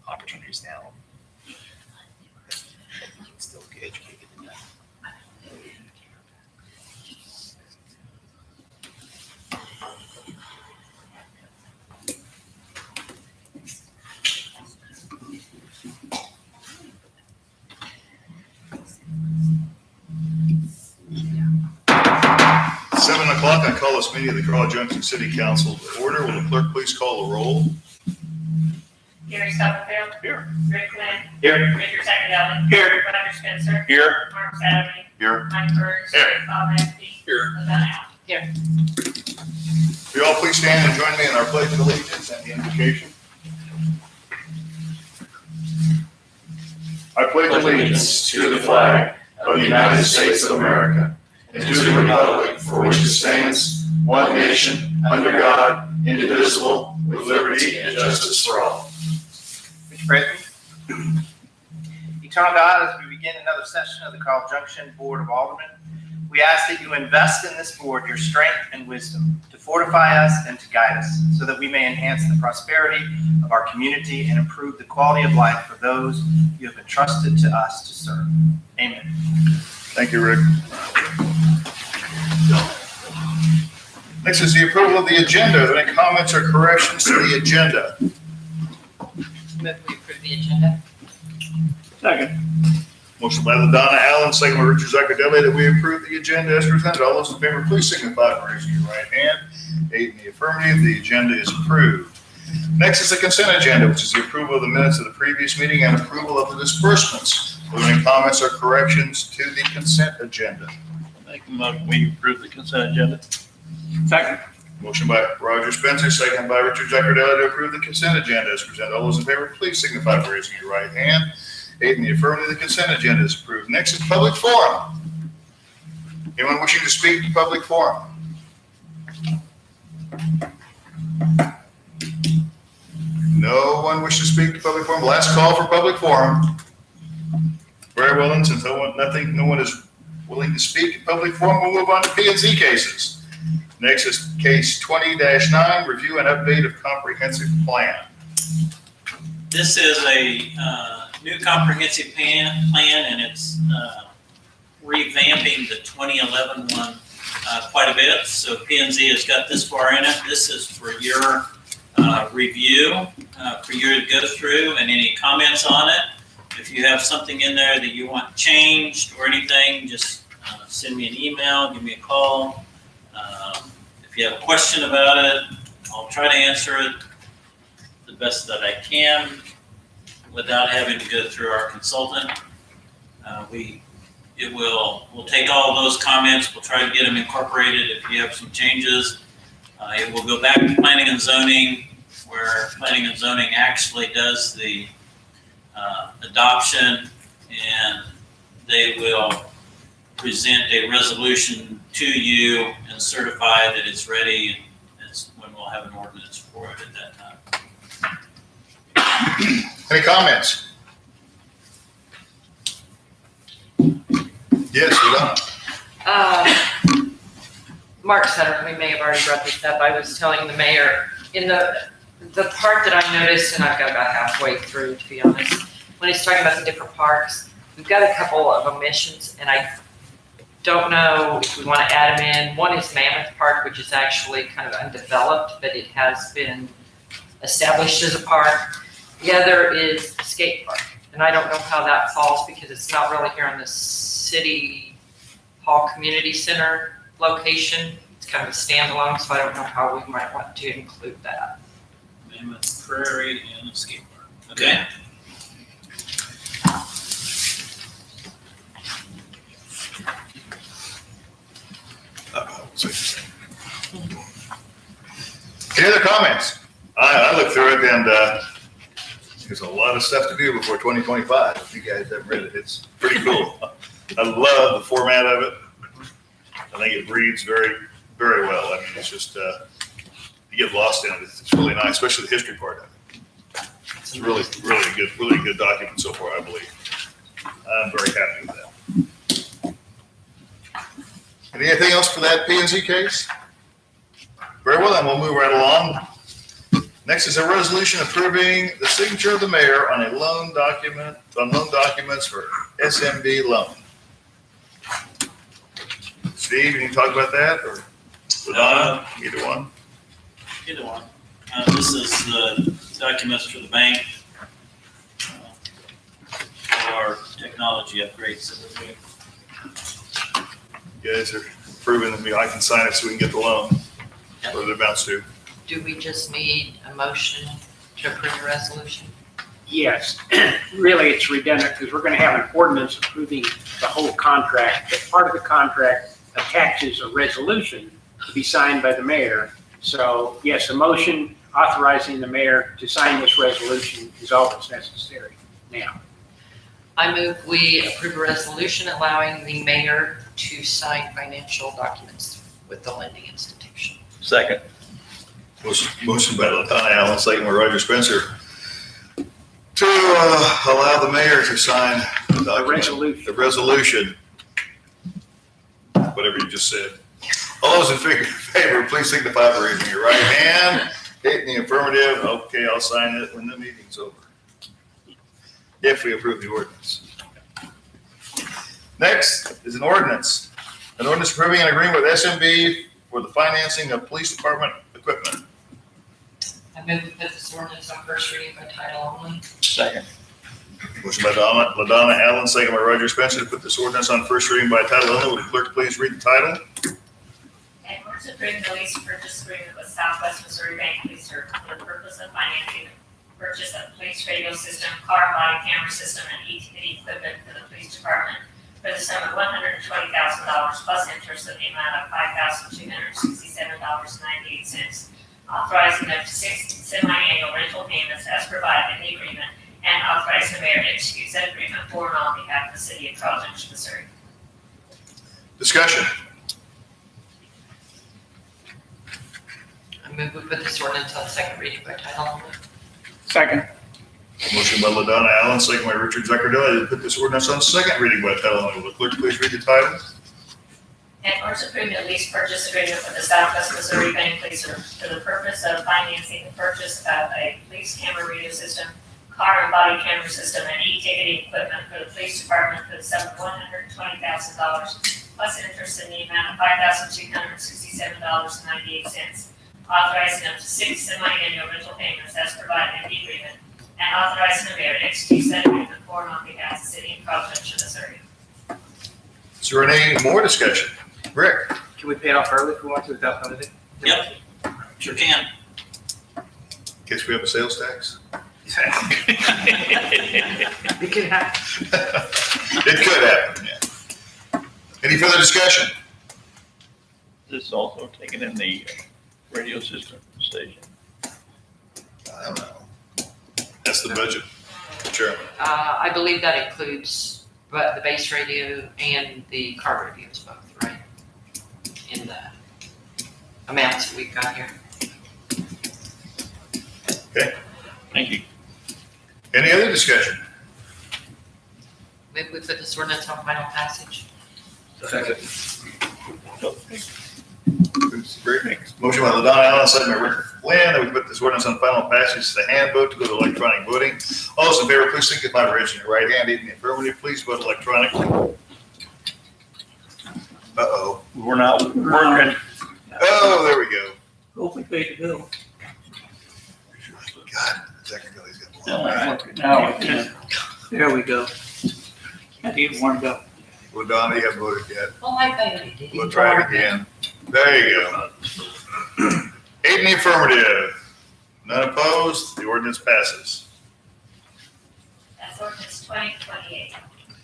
Opportunities now. Still get educated in that. 7 o'clock, I call this meeting of the Junction City Council to order. Will the clerk please call the roll? Gary Stubblefield. Here. Rick Glenn. Here. Richard Sackadeli. Here. Roger Spencer. Here. Mark Saturday. Here. Mike Burns. Here. Bob Ashby. Here. Laverne Allen. Here. Will you all please stand and join me in our pledge of allegiance and the invocation? I pledge allegiance to the flag of the United States of America and to the republic for which it stands, one nation, under God, indivisible, with liberty and justice for all. Mr. President, Eternal God, as we begin another session of the Carl Junction Board of Aldermen, we ask that you invest in this board your strength and wisdom to fortify us and to guide us so that we may enhance the prosperity of our community and improve the quality of life for those you have entrusted to us to serve. Amen. Thank you, Rick. Next is the approval of the agenda. Are there any comments or corrections to the agenda? Move we approve the agenda. Second. Motion by LaDonna Allen, second by Richard Sackadeli, that we approve the agenda as presented. All those in favor, please signify by raising your right hand. 8 in the affirmative, the agenda is approved. Next is the consent agenda, which is the approval of the minutes of the previous meeting and approval of the disbursements. Are there any comments or corrections to the consent agenda? Make a motion, we approve the consent agenda. Second. Motion by Roger Spencer, second by Richard Sackadeli, to approve the consent agenda as presented. All those in favor, please signify by raising your right hand. 8 in the affirmative, the consent agenda is approved. Next is public forum. Anyone wishing to speak to public forum? No one wishes to speak to public forum. Last call for public forum. Very well, and since no one is willing to speak in public forum, we'll move on to P&Z cases. Next is case 20-9, review and update of comprehensive plan. This is a new comprehensive plan, and it's revamping the 2011 one quite a bit. So P&Z has got this far in it. This is for your review, for you to go through, and any comments on it. If you have something in there that you want changed or anything, just send me an email, give me a call. If you have a question about it, I'll try to answer it the best that I can without having to go through our consultant. We'll take all those comments, we'll try to get them incorporated. If you have some changes, it will go back to planning and zoning, where planning and zoning actually does the adoption, and they will present a resolution to you and certify that it's ready, and that's when we'll have an ordinance for it at that time. Any comments? Yes, Lana. Mark said, we may have already brought this up. I was telling the mayor in the part that I noticed, and I've got about halfway through, to be honest, when he's talking about the different parks, we've got a couple of omissions, and I don't know if we want to add them in. One is Mammoth Park, which is actually kind of undeveloped, but it has been established as a park. The other is the skate park, and I don't know how that falls because it's not really here in the City Hall Community Center location. It's kind of a standalone, so I don't know how we might want to include that. Mammoth Prairie and a skate park. Okay. Any other comments? I looked through it and, there's a lot of stuff to do before 2025. If you guys haven't read it, it's pretty cool. I love the format of it. I think it reads very, very well. I mean, it's just, you get lost in it. It's really nice, especially the history part of it. It's really good document so far, I believe. I'm very happy with that. Anything else for that P&Z case? Very well, then we'll move right along. Next is a resolution approving the signature of the mayor on loan documents for SMB loan. Steve, you can talk about that, or Ladonna, either one? Either one. This is the documents for the bank, for our technology upgrades that we're doing. You guys are approving that I can sign it so we can get the loan, whether it amounts to. Do we just need a motion to approve the resolution? Yes, really, it's redundant because we're going to have an ordinance approving the whole contract, but part of the contract attaches a resolution to be signed by the mayor. So yes, a motion authorizing the mayor to sign this resolution is all that's necessary now. I move we approve a resolution allowing the mayor to sign financial documents with the lending institution. Second. Motion by Ladonna Allen, second by Roger Spencer, to allow the mayor to sign the document, the resolution, whatever you just said. All those in favor, please signify by raising your right hand. In the affirmative, okay, I'll sign it when the meeting's over. If we approve the ordinance. Next is an ordinance. An ordinance approving an agreement with SMB for the financing of police department equipment. I move we put this ordinance on first reading by title only. Second. Motion by Ladonna Allen, second by Roger Spencer, to put this ordinance on first reading by title only. Would the clerk please read the title? And order to approve the lease purchase agreement with Southwest Missouri Bank Police for the purpose of financing the purchase of police radio system, car body camera system, and ETD equipment for the police department for the sum of $120,000 plus interest in the amount of $5,267.98. Authorizing up to 6 semi-annual rental payments as provided in the agreement, and authorizing the mayor to execute said agreement for and on behalf of the city of Carl Junction, Missouri. Discussion. I move we put this ordinance on second reading by title only. Second. Motion by Ladonna Allen, second by Richard Zuccardelli, to put this ordinance on second reading by title only. Will the clerk please read the title? And order to approve the lease purchase agreement with the Southwest Missouri Bank Police for the purpose of financing the purchase of a police camera radio system, car and body camera system, and e-ticketing equipment for the police department for the sum of $120,000 plus interest in the amount of $5,267.98. Authorizing up to 6 semi-annual rental payments as provided in the agreement, and authorizing the mayor to execute said agreement for and on behalf of the city of Carl Junction, Missouri. Is there any more discussion? Rick? Can we pay it off early if we want to without penalty? Yep, sure can. In case we have a sales tax? It can happen. It could happen, yeah. Any further discussion? This is also taken in the radio system station. I don't know. That's the budget, Chairman. I believe that includes the base radio and the car radios both, right? In the amounts that we've got here. Thank you. Any other discussion? Maybe we put this ordinance on final passage. Second. Motion by Ladonna Allen, second by Rick Lynn, that we put this ordinance on final passage to the hand vote to go to electronic voting. All those in favor, please signify by raising your right hand. In the affirmative, please vote electronically. Uh-oh. We're not working. Oh, there we go. Hope we paid the bill. God, Zuccardelli's got All one. right. Now, there we go. I need warmed up. Ladonna, you haven't voted yet. Oh, I bet we did. We'll try it again. There you go. 8 in the affirmative. None opposed. The ordinance passes. That's ordinance 2028.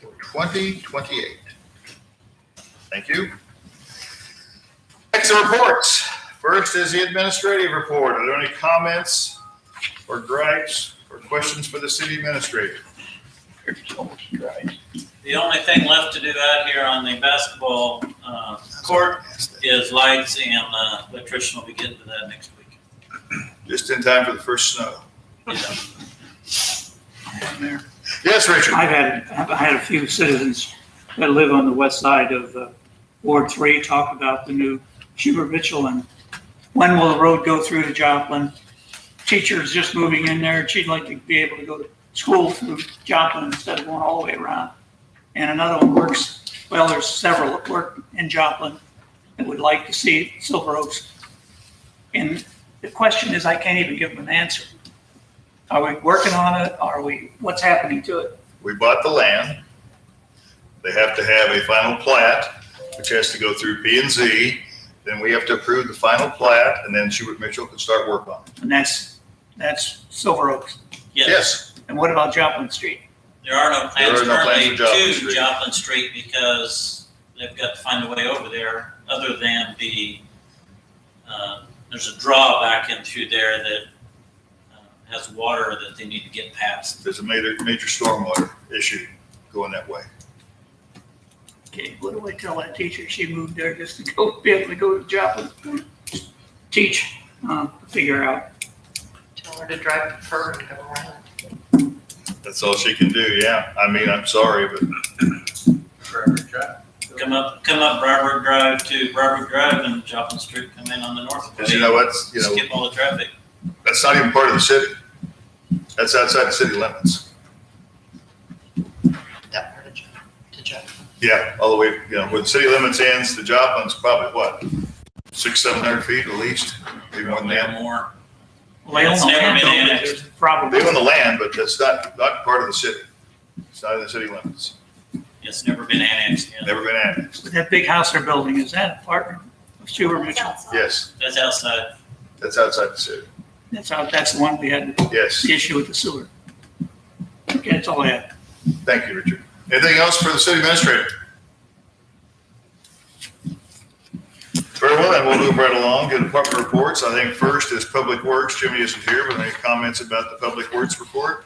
2028. Thank you. Next, the reports. First is the administrative report. Are there any comments or gripes or questions for the city administrator? It's almost dry. The only thing left to do out here on the basketball court is lights, and electrician will be getting to that next week. Just in time for the first snow. Yeah. Yes, Richard? I've had a few citizens that live on the west side of Ward 3 talk about the new Schubert Mitchell and when will the road go through to Joplin? Teacher's just moving in there, and she'd like to be able to go to school through Joplin instead of going all the way around. And another one works, well, there's several that work in Joplin that would like to see Silver Oaks. And the question is, I can't even give them an answer. Are we working on it? What's happening to it? We bought the land. They have to have a final plat, which has to go through P and Z. Then we have to approve the final plat, and then Schubert Mitchell can start work on it. And that's Silver Oaks. Yes, And what about Joplin Street? There are no There plans are no plans currently for Joplin to Street. Joplin Street because they've got to find a way over there other than there's a draw back in through there that has water that they need to get past. there's a major stormwater issue going that way. Okay, what do I tell that teacher? She moved there just to be able to go to Joplin, teach, figure out. Tell her to drive the fur and go around. That's all she can do, yeah. I mean, I'm sorry, but Come up Barbara Drive to Barbara Drive and Joplin Street come in on the north. because you know what's, you know, Skip all the traffic. that's not even part of the city. That's outside the city limits. That part to Joplin. Yeah, all the way, you know, where the city limits ends, to Joplin's probably what? 600-700 feet at least, maybe more than that. More. Well, they own It's the never land, been don't they? annexed. There's a problem. They own the land, but that's not part of the city. It's not in the city limits. It's never been annexed yet. Never been annexed. But that big house they're building, is that a partner of Schubert Mitchell? Yes, That's outside. that's outside the city. That's the one we had Yes. the issue with the sewer. Okay, that's all I had. Thank you, Richard. Anything else for the city administrator? Very well, then we'll move right along to department reports. I think first is Public Works. Jimmy isn't here, but any comments about the Public Works report?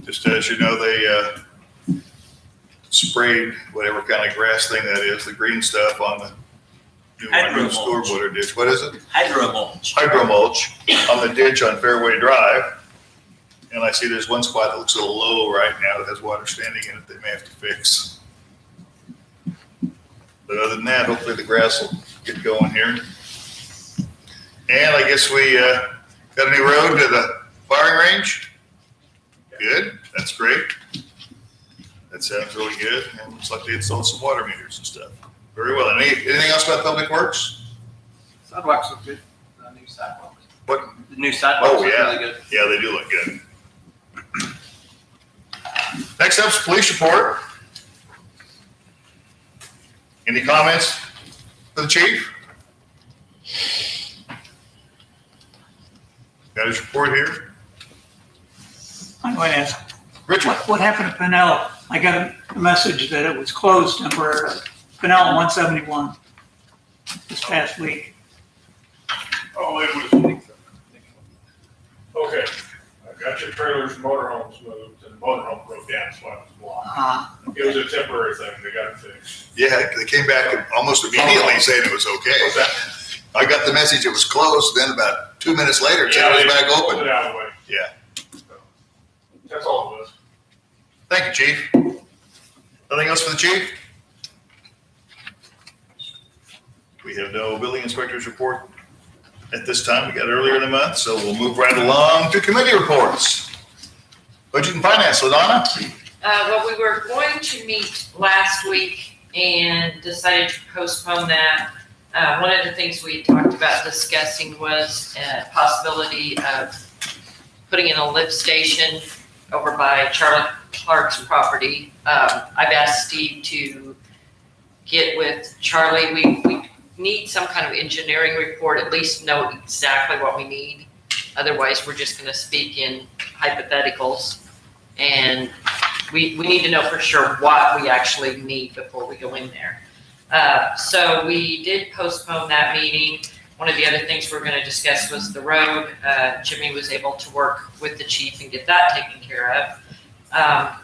Just as you know, they sprayed whatever kind of grass thing that is, the green stuff on the new Hydro storm mulch. water ditch. What is it? Hydro mulch. Hydro mulch on the ditch on Fairway Drive. And I see there's one spot that looks a little low right now that has water standing in it they may have to fix. But other than that, hopefully the grass will get going here. And I guess we got a new road to the firing range. Good, that's great. That sounds really good. And looks like they installed some water meters and stuff. Very well. Anything else about Public Works? Sidewalks look good. New sidewalks. What? The new sidewalks Oh, look yeah. really good. Yeah, they do look good. Next up's police report. Any comments for the chief? Got his report here? I'm going to ask, Richard? what happened to Pinell? I got a message that it was closed temporarily. Pinell 171 this past week. Oh, it was, okay, I got your trailers and motorhomes moved, and the motorhome broke down, so I was blocked. It was a temporary thing, they got it fixed. Yeah, they came back almost immediately saying it was What's okay. that? I got the message it was closed, then about 2 minutes later, it said it was back Pulled open. it out of the way. Yeah. So, that's all it was. Thank you, chief. Nothing else for the chief? We have no building inspector's report at this time. We got it earlier in the month, so we'll move right along to committee reports. Budget and Finance, LaDonna? Well, we were going to meet last week and decided to postpone that. One of the things we talked about discussing was a possibility of putting in a lift station over by Charlotte Clark's property. I've asked Steve to get with Charlie. We need some kind of engineering report, at least know exactly what we need. Otherwise, we're just gonna speak in hypotheticals. And We need to know for sure what we actually need before we go in there. So we did postpone that meeting. One of the other things we're gonna discuss was the road. Jimmy was able to work with the chief and get that taken care of.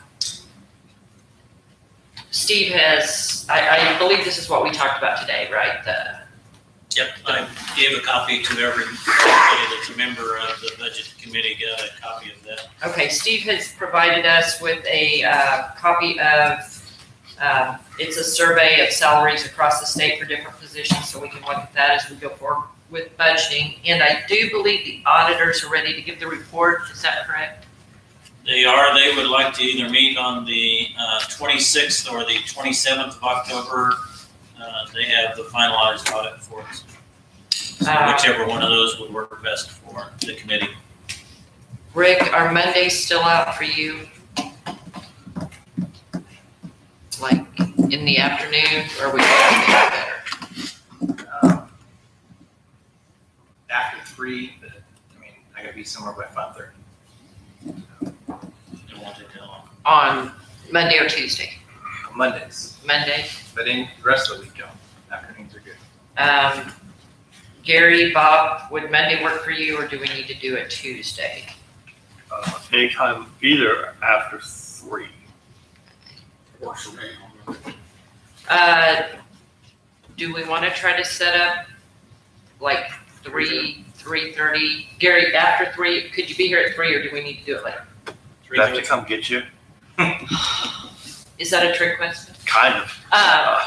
Steve has, I believe this is what we talked about today, right? Yep, I gave a copy to everybody that's a member of the budget committee, got a copy of that. Okay, Steve has provided us with a copy of, it's a survey of salaries across the state for different positions, so we can look at that as we go forward with budgeting. And I do believe the auditors are ready to give the report, is that correct? They would like to either meet on the 26th or the 27th of October. They have the finalized audit for us. So whichever one of those would work best for the committee. Rick, are Mondays still out for you? Like in the afternoon, or we got better? After 3, but, I mean, I gotta be somewhere by 5:30. It won't take that long. On Monday or Tuesday? Mondays, Monday? but in the rest of the week, John, afternoons are good. Gary, Bob, would Monday work for you, or do we need to do it Tuesday? Anytime, either after 3. Works for me. Do we want to try to set up like 3:30? Gary, after 3, could you be here at 3, or do we need to do it later? Do I have to come get you? Is that a trick question? Kind of.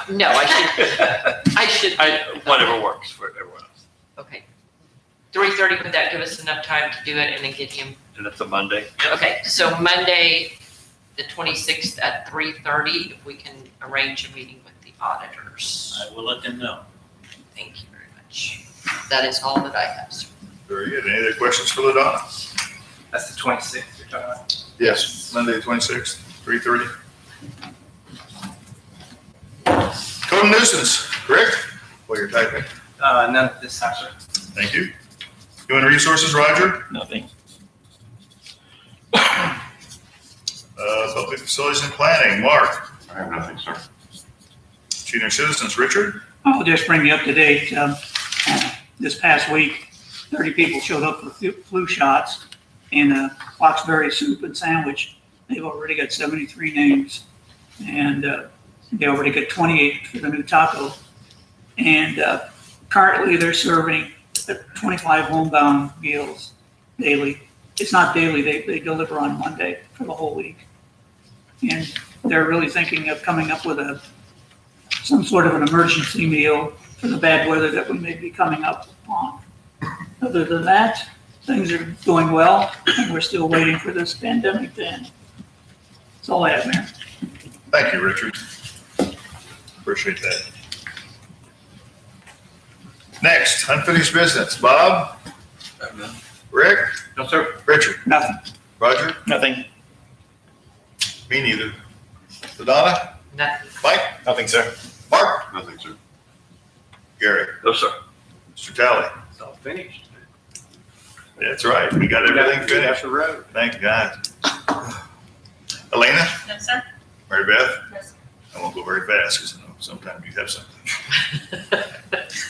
No, I should. Whatever works for everyone else. Okay. 3:30, would that give us enough time to do it and then get him? And it's a Monday. Okay, so Monday, the 26th at 3:30, if we can arrange a meeting with the auditors. I will let them know. Thank you very much. That is all that I have, sir. Very good. Any other questions for LaDonna? That's the 26th you're talking about? Yes, Monday the 26th, 3:30. Code and nuisance, correct? While you're typing. None at this time, sir. Thank you. Human resources, Roger? Nothing. Public facilities and planning, Mark? I have nothing, sir. Senior citizens, Richard? I'll just bring you up to date. This past week, 30 people showed up for flu shots and a Foxberry soup and sandwich. They've already got 73 names, and they already got 28 for the new taco. And currently, they're serving 25 homebound meals daily. It's not daily, they deliver on Monday for the whole week. And they're really thinking of coming up with some sort of an emergency meal for the bad weather that we may be coming up on. Other than that, things are going well, and we're still waiting for this pandemic to end. That's all I have, Mayor. Thank you, Richard. Appreciate that. Next, unfinished business. Bob? Rick? No, sir. Richard? Nothing. Roger? Nothing. Me neither. LaDonna? Nothing. Mike? Nothing, sir. Mark? Nothing, sir. Gary? No, sir. Mr. Talley? It's all finished. That's right, we got everything That's finished. the road. Thank God. Elena? No, sir. Mary Beth? Yes. I won't go very fast because I know sometimes you have something.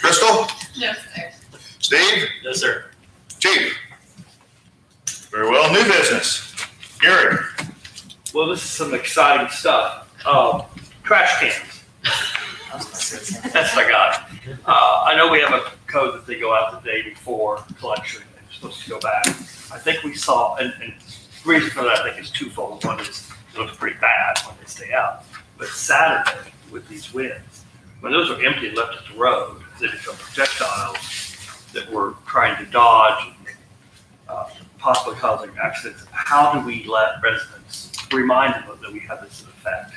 Crystal? No, sir. Steve? Yes, sir. Chief? Very well, new business. Gary? Well, this is some exciting stuff. Trash cans. That's what I got. I know we have a code that they go out the day before collection and you're supposed to go back. I think we saw, and the reason for that I think is twofold. One is it looks pretty bad when they stay out. But Saturday with these winds, when those are empty and left at the road, they become projectiles that we're trying to dodge, possibly causing accidents. How do we let residents remind them that we have this in effect?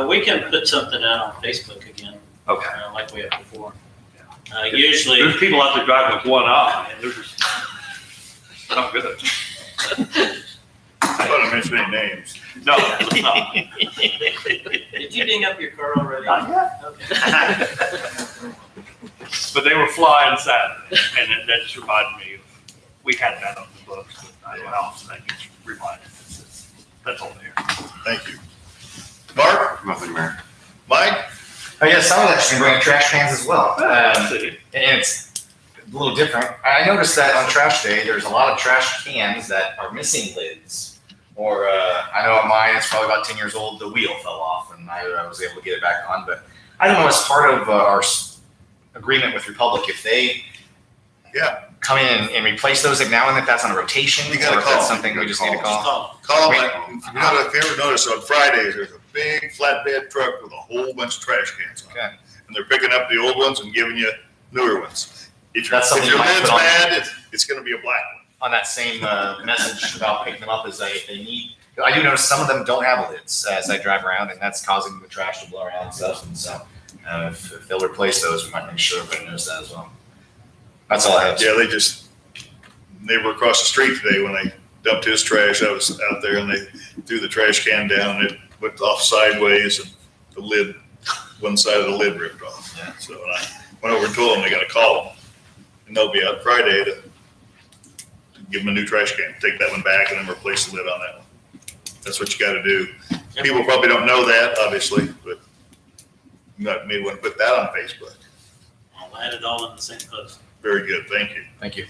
We can put something out on Facebook again, Okay. like we have before. Usually, There's people out there driving with one eye, and they're just not good. I don't mention any names. No, it's not. did you ding up your car already? Not yet. Okay. But they were flying Saturday, and that just reminded me of, we had that on the books, but I don't know, so that gets reminded. That's all there. Thank you. Mark? Nothing, Mayor. Mike? Oh, yeah, some of that's bringing trash cans as well. See. And it's a little different. I noticed that on trash day, there's a lot of trash cans that are missing lids. Or, I know on mine, it's probably about 10 years old, the wheel fell off and I was able to get it back on. But I don't know, as part of our agreement with Republic, if they come in and replace those now and then, if that's on a rotation, You gotta or if that's call. something we just need to Just call. call. Call me. If you ever notice on Fridays, there's a big flatbed truck with a whole bunch of trash cans on it. Okay. And they're picking up the old ones and giving you newer ones. If That's something your you might lid's put on- bad, it's gonna be a black one. On that same message about picking them up, is that if they need, I do notice some of them don't have lids as I drive around, and that's causing the trash to blow around and stuff. And so if they'll replace those, we might make sure everybody knows that as well. That's all I have. Yeah, they were across the street today when they dumped his trash. I was out there and they threw the trash can down. It went off sideways and the lid, one side of the lid ripped off. Yeah. So I went over and told them they got to call them. And they'll be out Friday to give them a new trash can, take that one back and then replace the lid on that one. That's what you got to do. People probably don't know that, obviously, but you may want to put that on Facebook. I'll add it all in the same post. Very good. Thank you. Thank you.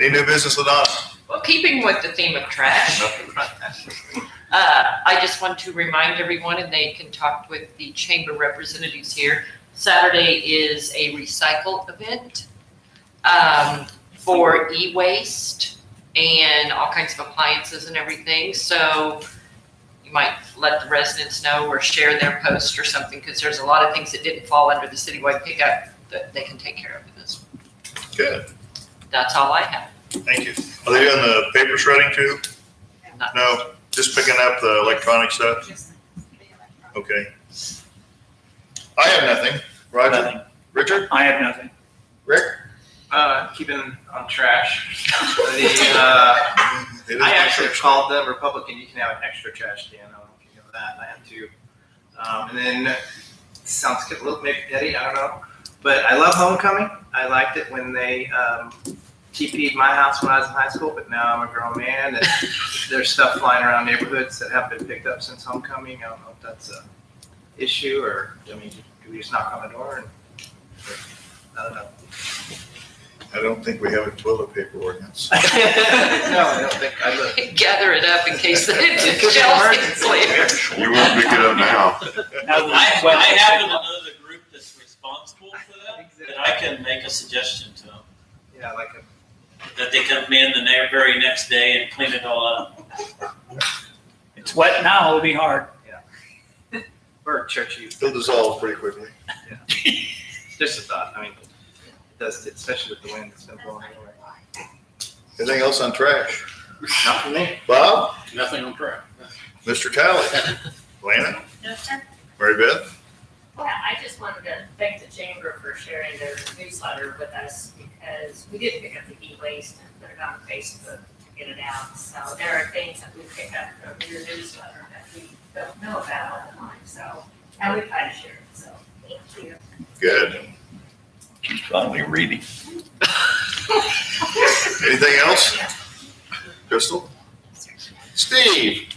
Any new business, LaDonna? Well, keeping with the theme of trash, I just want to remind everyone, and they can talk with the chamber representatives here, Saturday is a recycle event for e-waste and all kinds of appliances and everything. So you might let the residents know or share their post or something, because there's a lot of things that didn't fall under the citywide pickup that they can take care of in this. Good. That's all I have. Thank you. Are they doing the paper shredding too? Not- No, just picking up the electronic stuff? Okay. I have nothing. Roger? Nothing. Richard? I have nothing. Rick? Keeping on trash. It is I actually called the Republican, you can have an extra trash can, I don't know if you know that, I have two. And then, sounds a little maybe petty, I don't know, but I love homecoming. I liked it when they TP'd my house when I was in high school, but now I'm a grown man and there's stuff flying around neighborhoods that haven't been picked up since homecoming. I don't know if that's a issue or, I mean, do we just knock on the door and, I don't know. I don't think we have a toilet paper ordinance. No, I don't think, I look. Gather it up in case the It could be shells an get later. You won't pick it up now. I happen to know the group that's responsible for that I can make a suggestion to them, Yeah, like that they come in the very next day and clean it all up. It's wet now, it'll be hard. we're churchy. It'll dissolve pretty quickly. Just a thought, I mean, it does, especially with the wind that's been blowing anyway. Anything else on trash? Not for me. Bob? Nothing on track. Mr. Talley? Lana? No, sir. Mary Beth? Well, I just wanted to thank the chamber for sharing their newsletter with us, because we did pick up the e-waste and put it on Facebook to get it out. So there are things that we pick up from your newsletter that we don't know about all the time, so, and we try to share it, so thank you. Good. Finally reading. Anything else? Crystal? Steve?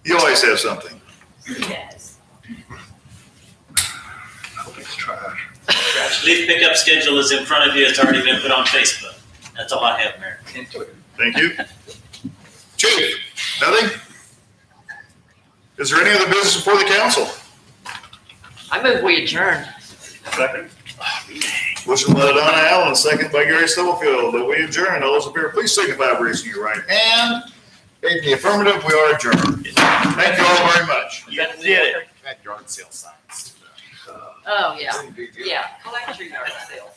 You always have something. Yes. It's trash. Leaf pickup schedule is in front of you, it's already been put on Facebook. That's all I have, Mayor. And Twitter. Thank you. Chief? Nothing? Is there any other business before the council? I move we adjourn. Second. Motion by Donna Allen, second by Gary Stubblefield, that we adjourn. All those in favor, please signify by raising your right hand. In the affirmative, we are adjourned. Thank you all very much. You did it. At yard sale signs. Oh, yeah. Yeah, collect your yard sale.